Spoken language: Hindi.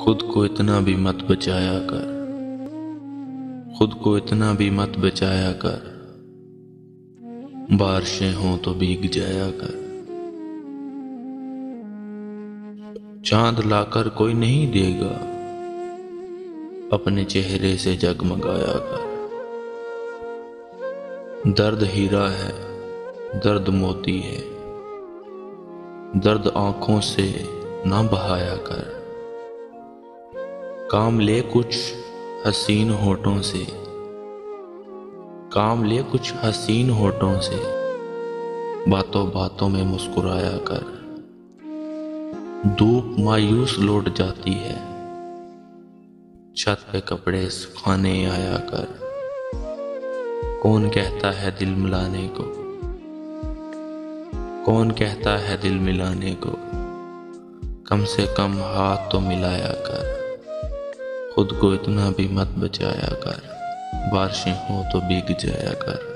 खुद को इतना भी मत बचाया कर, खुद को इतना भी मत बचाया कर, बारिशें हों तो भीग जाया कर। चांद लाकर कोई नहीं देगा, अपने चेहरे से जगमगाया कर। दर्द हीरा है, दर्द मोती है, दर्द आंखों से ना बहाया कर। काम ले कुछ हसीन होठों से, काम ले कुछ हसीन होठों से, बातों बातों में मुस्कुराया कर। धूप मायूस लौट जाती है, छत पे कपड़े सुखाने आया कर। कौन कहता है दिल मिलाने को, कौन कहता है दिल मिलाने को, कम से कम हाथ तो मिलाया कर। खुद को इतना भी मत बचाया कर, बारिशें हो तो भीग जाया कर।